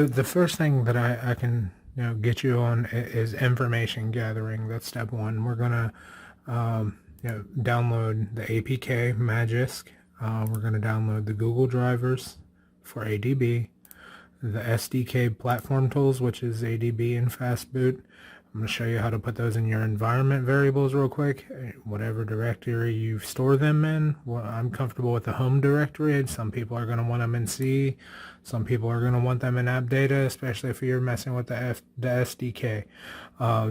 The first thing that I can get you on is information gathering. That's step one. We're gonna download the APK Magisk. We're gonna download the Google drivers for ADB, the SDK platform tools, which is ADB and FASTBOOT. I'm going to show you how to put those in your environment variables real quick, whatever directory you store them in. Well, I'm comfortable with the home directory. Some people are going to want them in C. Some people are going to want them in app data, especially if you're messing with the SDK.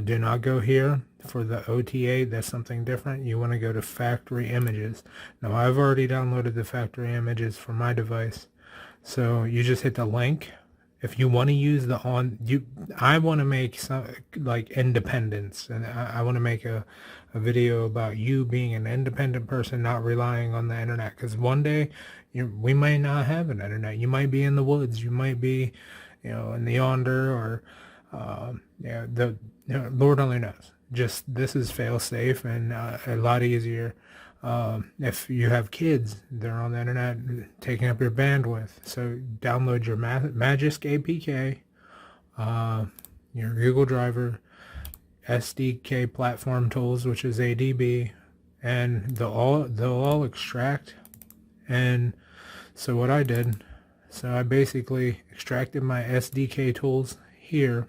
Do not go here for the OTA. That's something different. You want to go to factory images. Now, I've already downloaded the factory images for my device. So you just hit the link. If you want to use the I want to make some like independence, and I want to make a video about you being an independent person, not relying on the internet. Because one day we might not have an internet. You might be in the woods. You might be, in the yonder, or Lord only knows. Just this is fail safe and a lot easier. If you have kids, they're on the internet taking up your bandwidth. So download your MAGISK.APK, your Google driver, SDK platform tools, which is ADB, and they'll all extract. And so what I did, I basically extracted my SDK tools here.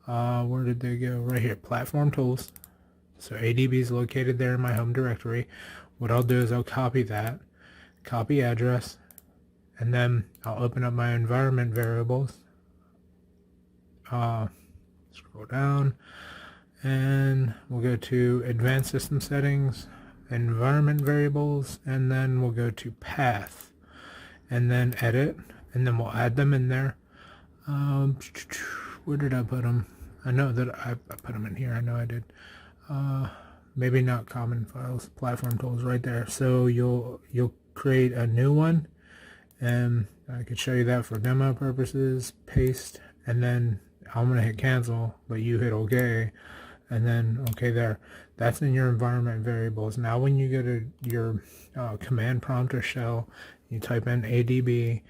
Where did they go? Right here, platform tools. So ADB is located there in my home directory. What I'll do is I'll copy that, copy address, and then I'll open up my environment variables. Scroll down, and we'll go to advanced system settings, environment variables, and then we'll go to path, and then edit, and then we'll add them in there. Where did I put them? I know that I put them in here. I know I did. Maybe not common files, platform tools right there. So you'll create a new one, and I could show you that for demo purposes. Paste, and then I'm gonna hit cancel, but you hit OK, and then OK there. That's in your environment variables. Now when you go to your command prompt or shell, you type in ADB,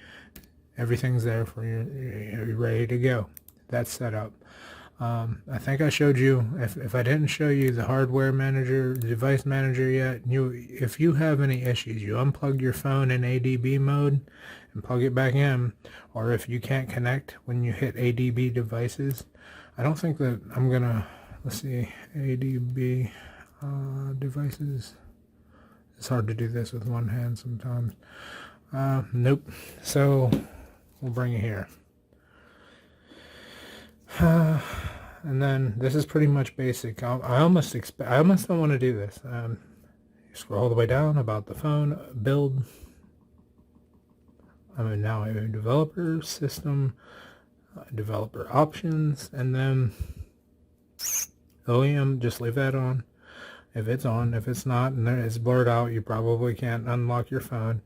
everything's there for you. You're ready to go. That's set up. I think I showed you, if I didn't show you the hardware manager, the device manager yet, if you have any issues, you unplug your phone in ADB mode and plug it back in, or if you can't connect when you hit ADB devices, I don't think that I'm gonna, let's see, ADB devices. It's hard to do this with one hand sometimes. Nope. So we'll bring it here. And then this is pretty much basic. I almost don't want to do this. Scroll all the way down, about the phone, build. Now I have developer system, developer options, and then OEM. Just leave that on. If it's on, if it's not, and it's blurred out, you probably can't unlock your phone.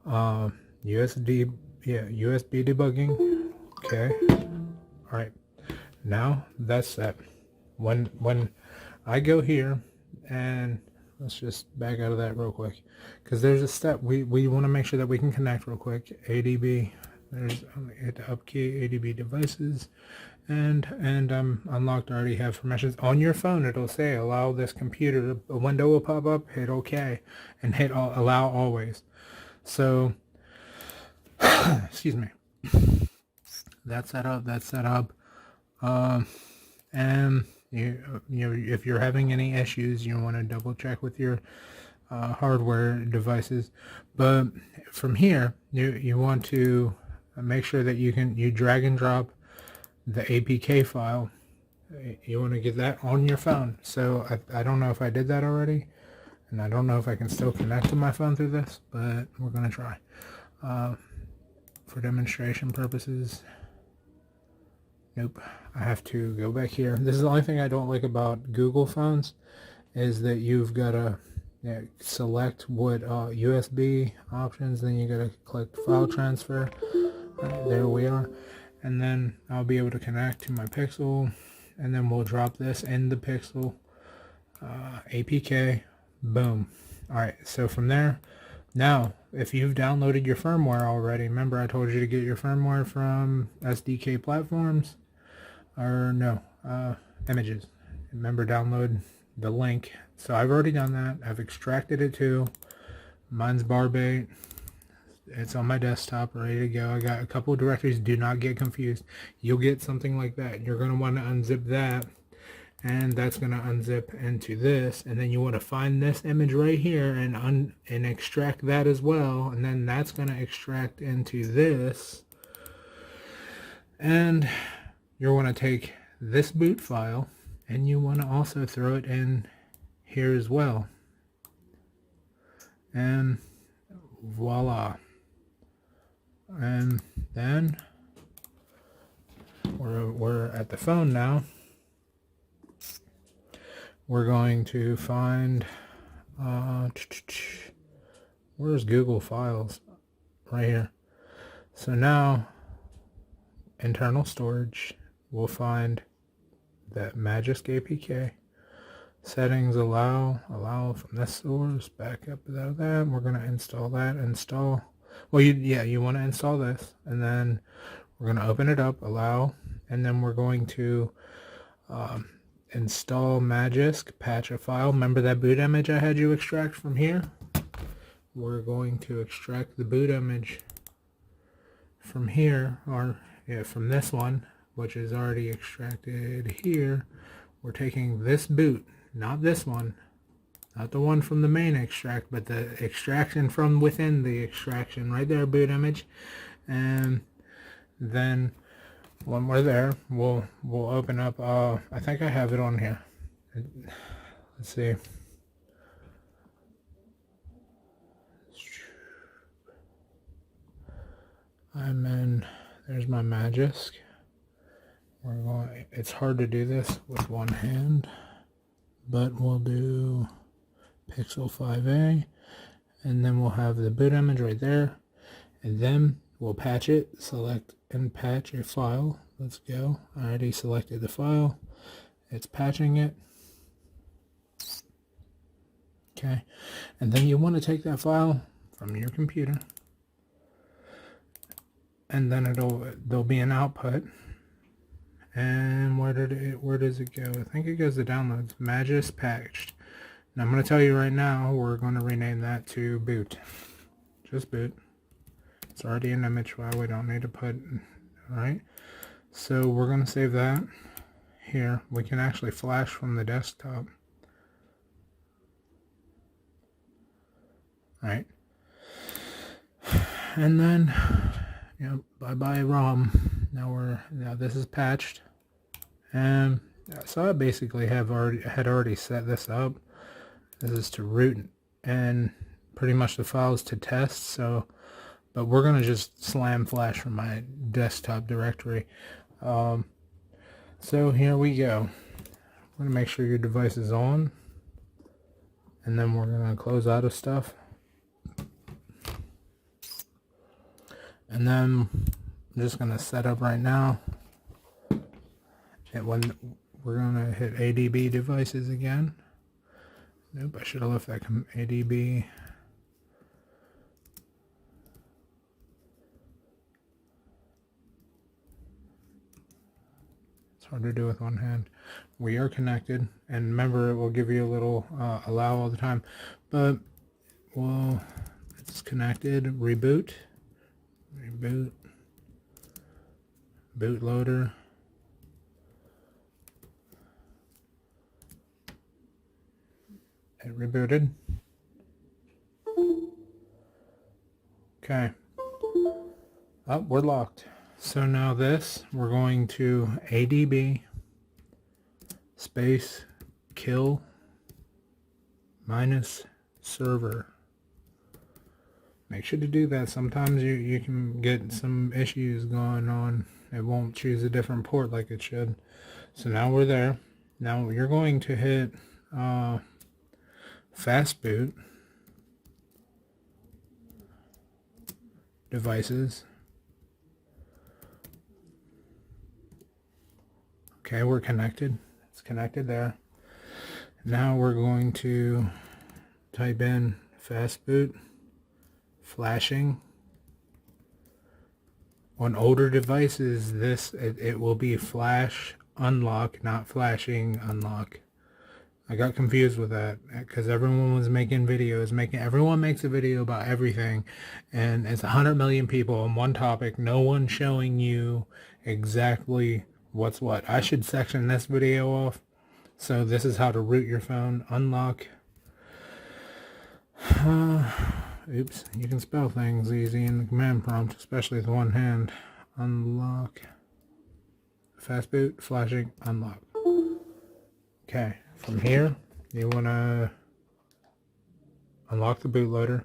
USB debugging. Okay. All right. Now that's set. When I go here, and let's just back out of that real quick, because there's a step we want to make sure that we can connect real quick. ADB, there's hit the up key, ADB devices, and unlocked. I already have permissions on your phone. It'll say allow this computer. A window will pop up. Hit OK, and hit allow always. So excuse me. That's set up. That's set up. And if you're having any issues, you want to double check with your hardware devices. But from here, you want to make sure that you drag and drop the APK file. You want to get that on your phone. So I don't know if I did that already, and I don't know if I can still connect to my phone through this, but we're gonna try for demonstration purposes. Nope, I have to go back here. This is the only thing I don't like about Google phones, is that you've got to select what USB options, then you got to click file transfer. There we are, and then I'll be able to connect to my Pixel, and then we'll drop this in the Pixel APK. Boom. All right, so from there, Now, if you've downloaded your firmware already, remember I told you to get your firmware from SDK platforms, or no, images. Remember, download the link. So I've already done that. I've extracted it too. Mine's Barbate. It's on my desktop, ready to go. I got a couple of directories. Do not get confused. You'll get something like that. You're going to want to unzip that, and that's going to unzip into this, and then you want to find this image right here and extract that as well, and then that's going to extract into this, and you're going to take this boot file and you want to also throw it in here as well, and voila. And then we're at the phone now. We're going to find where's Google Files? Right here. So now internal storage, we'll find that MAGISK.APK. Settings, allow from this source, backup without that. We're going to install that. Well, you want to install this, and then we're going to open it up, allow, and then we're going to install MAGISK, patch a file. Remember that boot image I had you extract from here? We're going to extract the boot image from here, or from this one, which is already extracted here. We're taking this boot, not this one, not the one from the main extract, but the extraction from within the extraction, right there, boot image. And then when we're there, we'll open up, I think I have it on here. Let's see. There's my MAGISK. It's hard to do this with one hand, but we'll do Pixel 5a, and then we'll have the boot image right there, and then we'll patch it, select and patch a file. Let's go. I already selected the file. It's patching it. Okay, and then you want to take that file from your computer, and then there'll be an output. And where does it go? I think it goes to downloads. MAGISK patched. Now I'm going to tell you right now, we're going to rename that to boot. Just boot. It's already an image file. We don't need to put. Alright. So we're going to save that here. We can actually flash from the desktop. Alright. And then, bye-bye ROM. Now this is patched. And so I basically had already set this up. This is to root and pretty much the files to test. So, but we're gonna just slam flash from my desktop directory. So here we go. We're gonna make sure your device is on, and then we're gonna close out of stuff, and then I'm just gonna set up right now. And when we're gonna hit ADB devices again. Nope, I should have left that ADB. It's hard to do with one hand. We are connected, and remember, it will give you a little allow all the time. But well, it's connected. Reboot, bootloader. It rebooted. Okay. Oh, we're locked. So now this, we're going to ADB space kill minus server. Make sure to do that. Sometimes you can get some issues going on. It won't choose a different port like it should. So now we're there. Now you're going to hit FASTBOOT devices. Okay, we're connected. It's connected there. Now we're going to type in FASTBOOT flashing. On older devices, it will be flash unlock, not flashing unlock. I got confused with that because everyone was making videos. Everyone makes a video about everything, and it's 100 million people on one topic. No one showing you exactly what's what. I should section this video off. So this is how to root your phone. Unlock. Oops, you can spell things easy in the command prompt, especially with one hand. Unlock. FASTBOOT, flashing, unlock. Okay, from here, you want to unlock the bootloader.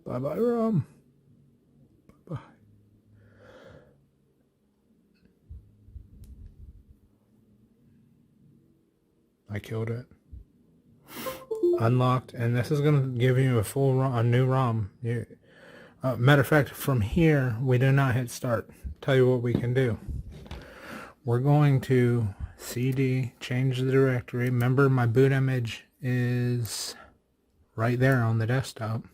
Bye-bye, ROM. Bye-bye. I killed it. Unlocked, and this is going to give you a new ROM. Matter of fact, from here, we do not hit start. Tell you what we can do. We're going to cd, change the directory. Remember, my boot image is right there on the desktop.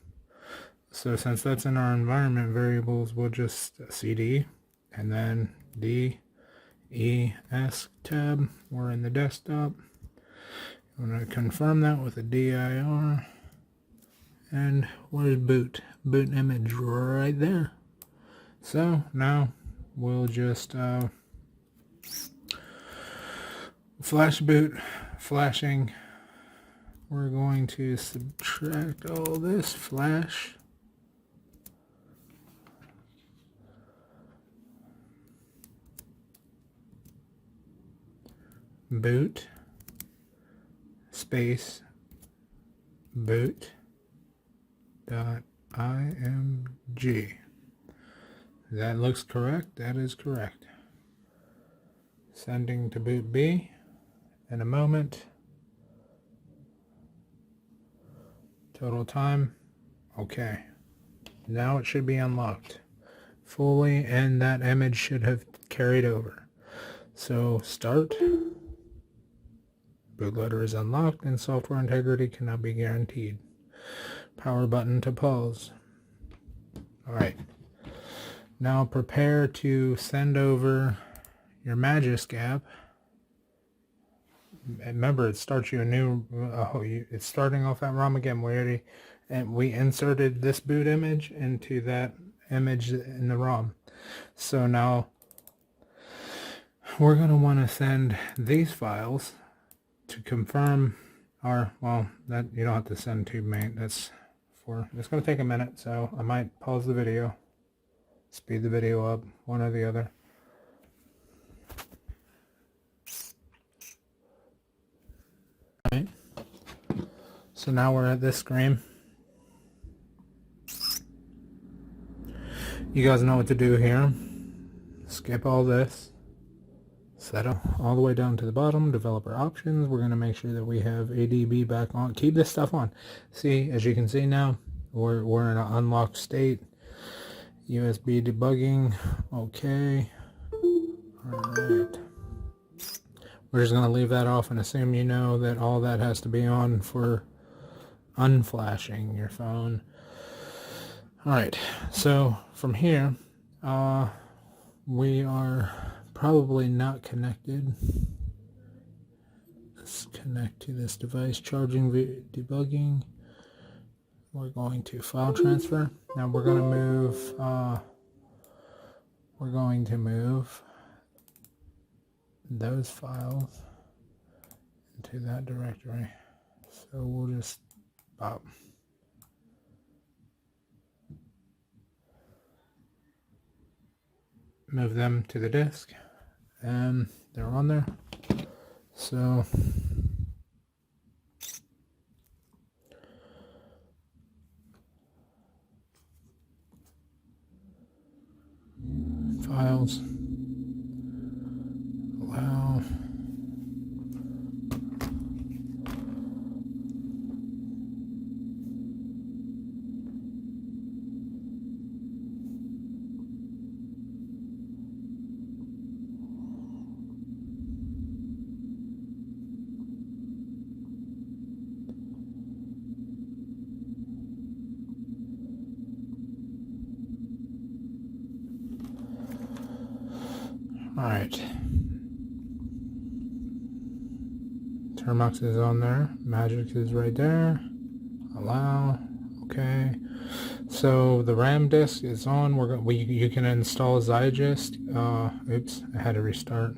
So since that's in our environment variables, we'll just cd, and then DESC tab. We're in the desktop. I'm going to confirm that with a dir. And where's boot? Boot image right there. So now we'll just flash boot, flashing. We're going to subtract all this, flash. Boot, space, boot.img. That looks correct. That is correct. Sending to boot B in a moment. Total time. Okay. Now it should be unlocked fully, and that image should have carried over. So start. Bootloader is unlocked and software integrity cannot be guaranteed. Power button to pause. Alright. Now prepare to send over your MAGISK app. Remember, it starts you a new, it's starting off that ROM again. We inserted this boot image into that image in the ROM. So now we're going to want to send these files to confirm our, well, that you don't have to send to main. It's going to take a minute, so I might pause the video, speed the video up, one or the other. Alright, so now we're at this screen. You guys know what to do here. Skip all this. Set up all the way down to the bottom. Developer options. We're going to make sure that we have ADB back on. Keep this stuff on. See, as you can see now, we're in an unlocked state. USB debugging. Okay. Alright. We're just going to leave that off and assume you know that all that has to be on for unflashing your phone. Alright, so from here, we are probably not connected. Let's connect to this device. Charging, debugging. We're going to file transfer. Now we're going to move those files into that directory. So we'll just move them to the disk, and they're on there. So files, allow, Alright. Termux is on there. MAGISK is right there. Allow. Okay. So the RAM disk is on. You can install Zygisk. Oops, I had to restart.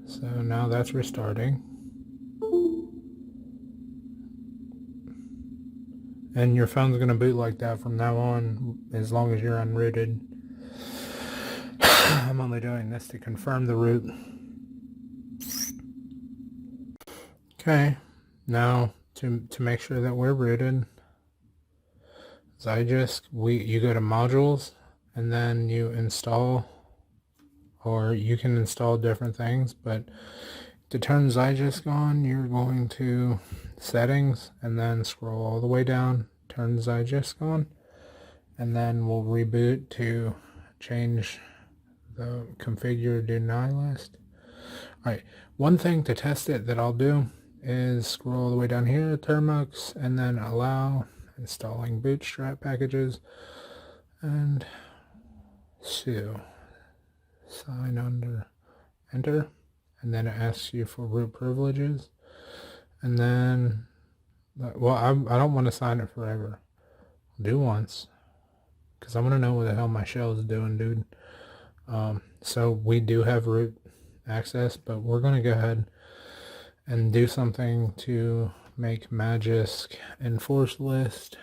So now that's restarting. And your phone's going to boot like that from now on, as long as you're unrooted. I'm only doing this to confirm the root. Okay, now to make sure that we're rooted, Zygisk, you go to modules, and then you install, or you can install different things, but to turn Zygisk on, you're going to settings, and then scroll all the way down, turn Zygisk on, and then we'll reboot to change the configure deny list. Alright, one thing to test it that I'll do is scroll all the way down here, Termux, and then allow installing bootstrap packages, and sign under enter, and then it asks you for root privileges, and then, well, I don't want to sign it forever. I'll do once, because I want to know what the hell my shell is doing, dude. So we do have root access, but we're going to go ahead and do something to make MAGISK enforce list.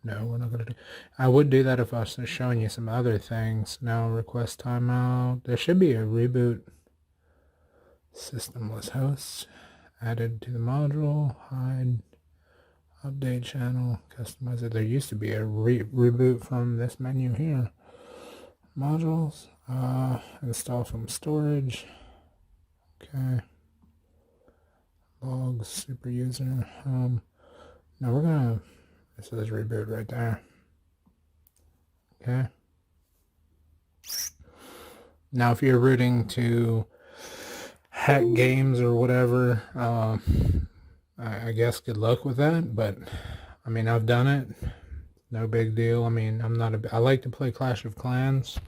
No, we're not going to do. I would do that if I was showing you some other things. Now request timeout. There should be a reboot systemless hosts added to the module. Hide update channel. Customize it. There used to be a reboot from this menu here. Modules. Install from storage. Okay. Logs, super user. Now we're gonna, it says reboot right there. Okay. Now if you're rooting to hack games or whatever, I guess good luck with that, but I mean, I've done it. No big deal. I mean, I like to play Clash of Clans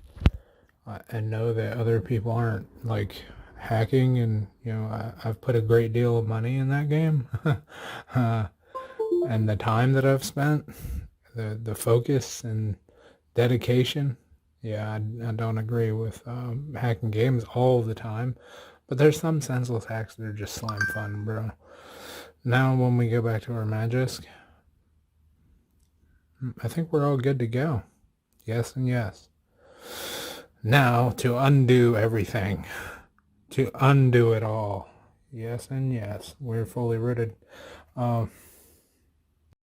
and know that other people aren't like hacking, and you know, I've put a great deal of money in that game. And the time that I've spent, the focus and dedication, yeah, I don't agree with hacking games all the time, but there's some senseless hacks that are just slime fun, bro. Now when we go back to our MAGISK, I think we're all good to go. Yes and yes. Now to undo everything. To undo it all. Yes and yes. We're fully rooted.